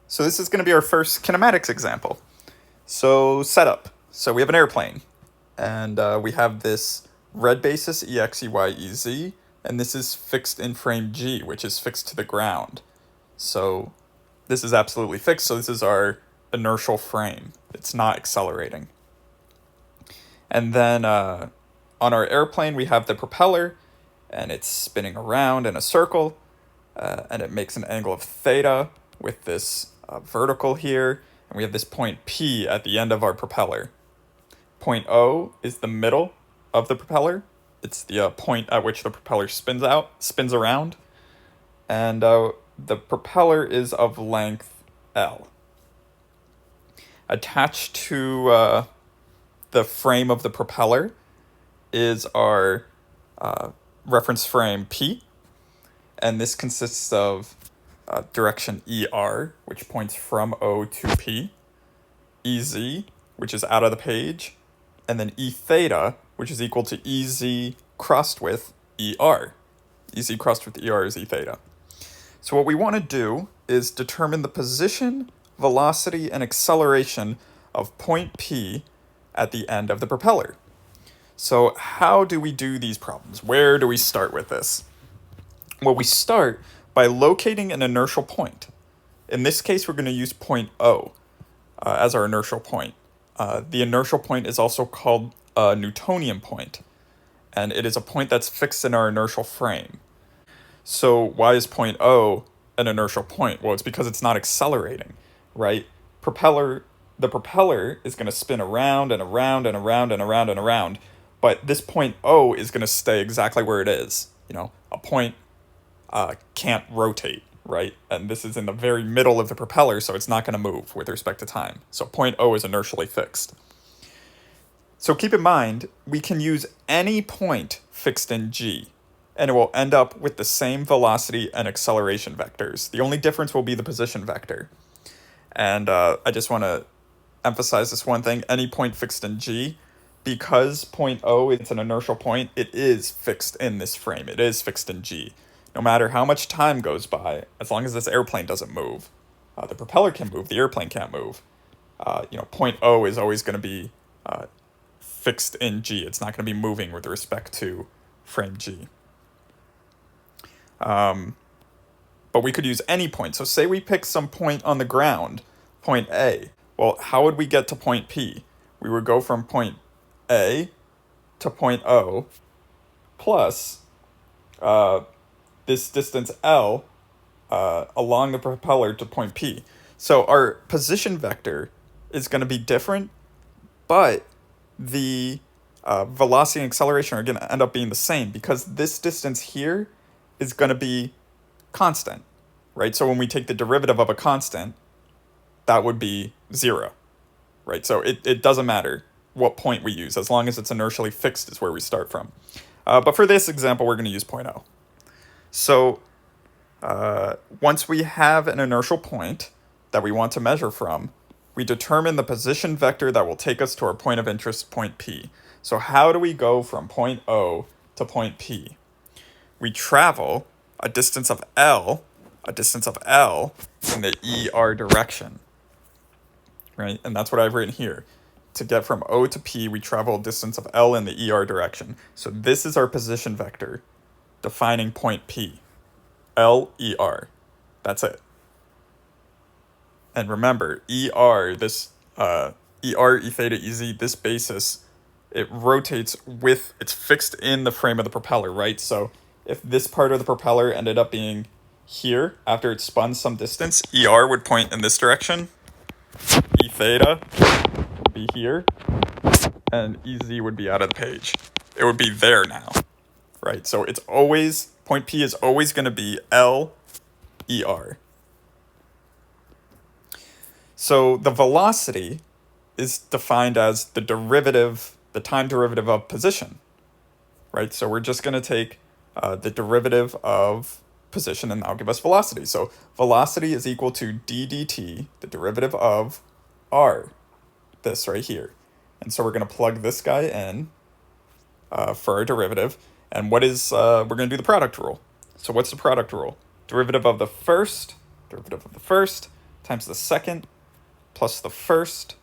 So this is going to be our first kinematics example. So setup. So we have an airplane, and we have this red basis EX, EY, EZ, and this is fixed in frame G, which is fixed to the ground. So this is absolutely fixed, so this is our inertial frame. It's not accelerating. And then on our airplane, we have the propeller, and it's spinning around in a circle, and it makes an angle of theta with this vertical here, and we have this point P at the end of our propeller. Point O is the middle of the propeller. It's the point at which the propeller spins around, and the propeller is of length L. Attached to the frame of the propeller is our reference frame P, and this consists of direction ER, which points from O to P, EZ, which is out of the page, and then E theta, which is equal to EZ crossed with ER. EZ crossed with ER is E theta. So what we want to do is determine the position, velocity, and acceleration of point P at the end of the propeller. So how do we do these problems? Where do we start with this? Well, we start by locating an inertial point. In this case, we're going to use point O as our inertial point. The inertial point is also called a Newtonian point, and it is a point that's fixed in our inertial frame. So why is point O an inertial point? Well, it's because it's not accelerating, right? The propeller is going to spin around and around and around and around and around, but this point O is going to stay exactly where it is. You know, a point can't rotate, right? And this is in the very middle of the propeller, so it's not going to move with respect to time. So point O is inertially fixed. So keep in mind, we can use any point fixed in G, and it will end up with the same velocity and acceleration vectors. The only difference will be the position vector. And I just want to emphasize this one thing. Any point fixed in G, because point O is an inertial point, it is fixed in this frame. It is fixed in G. No matter how much time goes by, as long as this airplane doesn't move, the propeller can move, the airplane can't move. Point O is always going to be fixed in G. It's not going to be moving with respect to frame G. But we could use any point. So say we pick some point on the ground, point A. Well, how would we get to point P? We would go from point A to point O plus this distance L along the propeller to point P. So our position vector is going to be different, but the velocity and acceleration are going to end up being the same because this distance here is going to be constant, right? So when we take the derivative of a constant, that would be 0, right? So it doesn't matter what point we use, as long as it's inertially fixed is where we start from. But for this example, we're going to use point O. So once we have an inertial point that we want to measure from, we determine the position vector that will take us to our point of interest, point P. So how do we go from point O to point P? We travel a distance of L in the ER direction, right? And that's what I've written here. To get from O to P, we travel a distance of L in the ER direction. So this is our position vector defining point P. LER. That's it. And remember, ER, this ER, E theta, EZ, this basis, it rotates with, it's fixed in the frame of the propeller, right? So if this part of the propeller ended up being here after it spun some distance, ER would point in this direction, E theta would be here, and EZ would be out of the page. It would be there now, right? So it's always, point P is always going to be LER. So the velocity is defined as the time derivative of position, right? So we're just going to take the derivative of position, and that'll give us velocity. So velocity is equal to d dt, the derivative of r, this right here. And so we're going to plug this guy in for our derivative. And what is, we're going to do the product rule. So what's the product rule? Derivative of the first times the second plus the first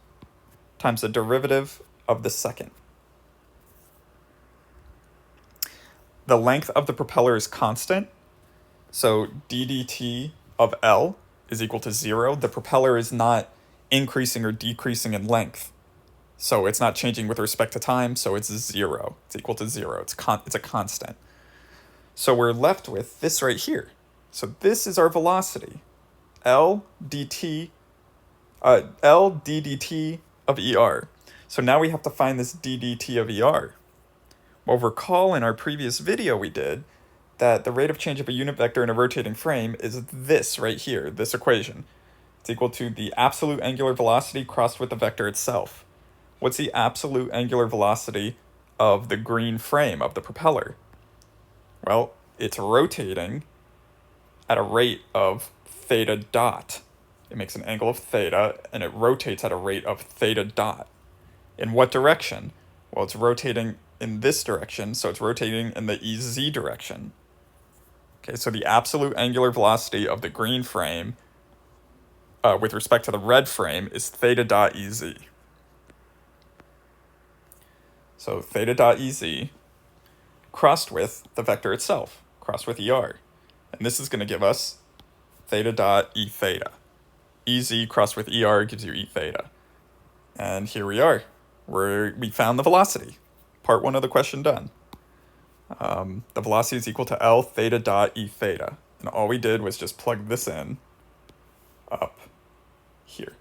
times the derivative of the second. The length of the propeller is constant, so d dt of L is equal to 0. The propeller is not increasing or decreasing in length, so it's not changing with respect to time, so it's 0. It's equal to 0. It's a constant. So we're left with this right here. So this is our velocity, L ddt of ER. So now we have to find this ddt of ER. Well, recall in our previous video we did that the rate of change of a unit vector in a rotating frame is this right here, this equation. It's equal to the absolute angular velocity crossed with the vector itself. What's the absolute angular velocity of the green frame of the propeller? Well, it's rotating at a rate of theta dot. It makes an angle of theta, and it rotates at a rate of theta dot. In what direction? Well, it's rotating in this direction, so it's rotating in the EZ direction. Okay, so the absolute angular velocity of the green frame with respect to the red frame is theta dot EZ. So theta dot EZ crossed with the vector itself, crossed with ER. And this is going to give us theta dot E theta. EZ crossed with ER gives you E theta. And here we are. We found the velocity. Part 1 of the question done. The velocity is equal to L theta dot E theta. And all we did was just plug this in up here.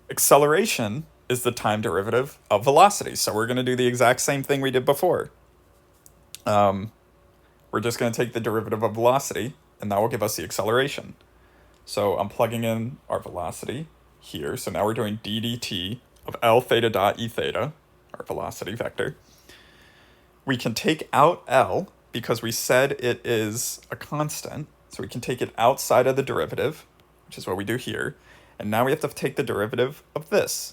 Acceleration is the time derivative of velocity. So we're going to do the exact same thing we did before. We're just going to take the derivative of velocity, and that will give us the acceleration. So I'm plugging in our velocity here. So now we're doing d dt of L theta dot E theta, our velocity vector. We can take out L because we said it is a constant. So we can take it outside of the derivative, which is what we do here. And now we have to take the derivative of this.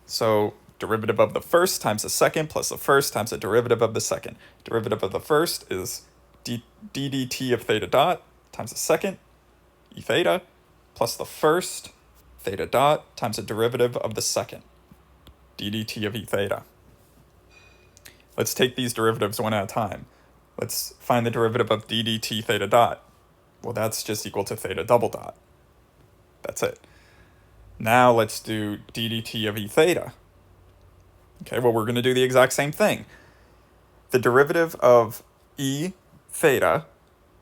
So derivative of the first times the second plus the first times the derivative of the second. Derivative of the first is d dt of theta dot times the second, E theta, plus the first, theta dot, times the derivative of the second, d dt of E theta. Let's take these derivatives one at a time. Let's find the derivative of d dt theta dot. Well, that's just equal to theta double dot. That's it. Now let's do d dt of E theta. Okay, well, we're going to do the exact same thing. The derivative of E theta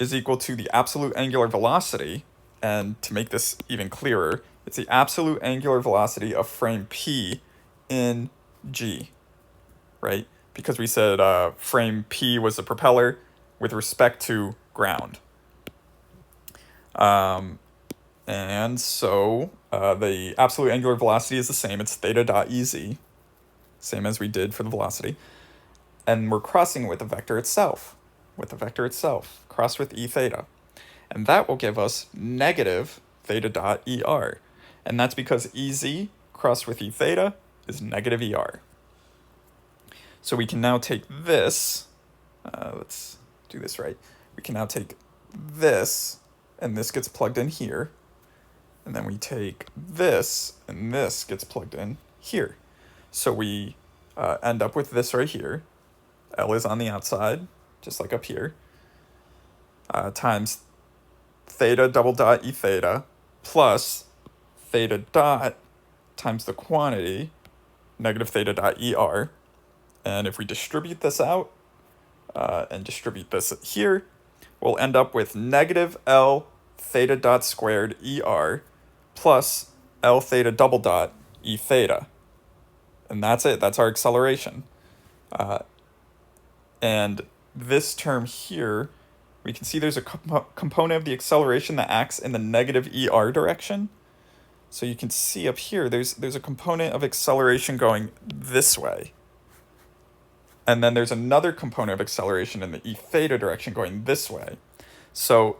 is equal to the absolute angular velocity, and to make this even clearer, it's the absolute angular velocity of frame P in G, right? Because we said frame P was the propeller with respect to ground. And so the absolute angular velocity is the same. It's theta dot EZ, same as we did for the velocity. And we're crossing with the vector itself, crossed with E theta. And that will give us negative theta dot ER. And that's because EZ crossed with E theta is negative ER. So we can now take this, let's do this right. We can now take this, and this gets plugged in here. And then we take this, and this gets plugged in here. So we end up with this right here. L is on the outside, just like up here, times theta double dot E theta plus theta dot times the quantity, negative theta dot ER. And if we distribute this out and distribute this here, we'll end up with negative L theta dot squared ER plus L theta double dot E theta. And that's it. That's our acceleration. And this term here, we can see there's a component of the acceleration that acts in the negative ER direction. So you can see up here, there's a component of acceleration going this way. And then there's another component of acceleration in the E theta direction going this way. So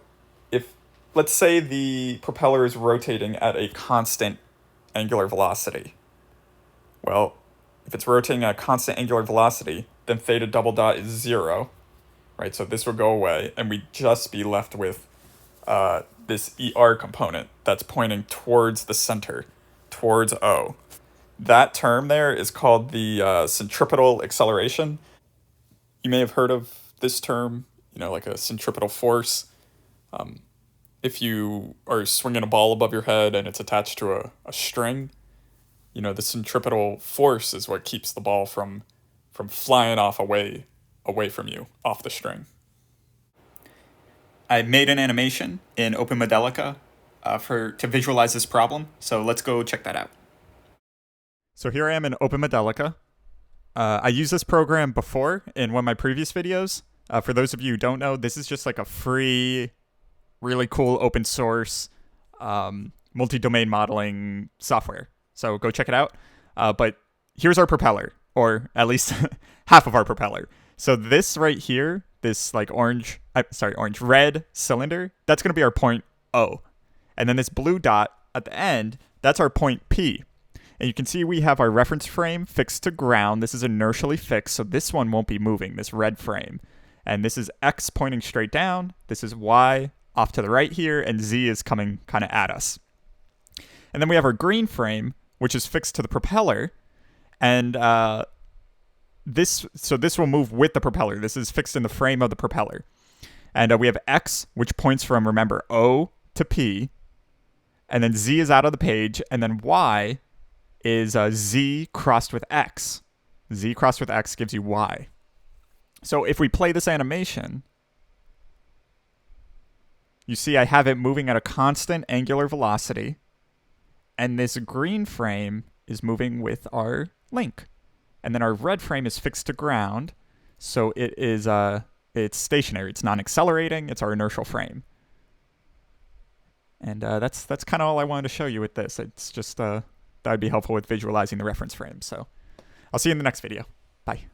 if, let's say the propeller is rotating at a constant angular velocity. Well, if it's rotating at a constant angular velocity, then theta double dot is 0, right? So this will go away, and we'd just be left with this ER component that's pointing towards the center, towards O. That term there is called the centripetal acceleration. You may have heard of this term, like a centripetal force. If you are swinging a ball above your head and it's attached to a string, the centripetal force is what keeps the ball from flying off away from you, off the string. I made an animation in OpenModelica to visualize this problem, so let's go check that out. So here I am in OpenModelica. I used this program before in one of my previous videos. For those of you who don't know, this is just like a free, really cool open source multi-domain modeling software. So go check it out. But here's our propeller, or at least half of our propeller. So this right here, this like red cylinder, that's going to be our point O. And then this blue dot at the end, that's our point P. And you can see we have our reference frame fixed to ground. This is inertially fixed, so this one won't be moving, this red frame. And this is X pointing straight down. This is Y off to the right here, and Z is coming kind of at us. And then we have our green frame, which is fixed to the propeller. And this will move with the propeller. This is fixed in the frame of the propeller. And we have X, which points from, remember, O to P. And then Z is out of the page. And then Y is Z crossed with X. Z crossed with X gives you Y. So if we play this animation, you see I have it moving at a constant angular velocity. And this green frame is moving with our link. And then our red frame is fixed to ground. So it's stationary. It's non-accelerating. It's our inertial frame. And that's kind of all I wanted to show you with this. It's just that would be helpful with visualizing the reference frame. So I'll see you in the next video. Bye.